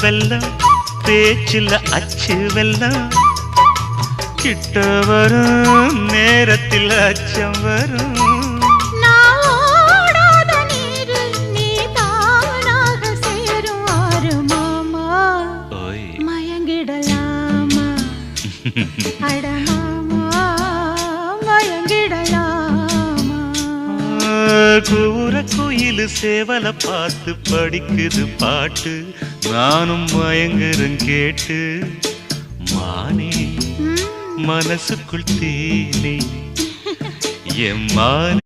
வெல்லம் பேச்சில் அச்சு வெல்லம் கிட்ட வரும் நேரத்தில் அச்சம் வரும் கூற குயில் சேவல பார்த்து படிக்குது பாட்டு நானும் மயங்குறேன் கேட்டு மானே மனசுக்குள் தேனே என் மானே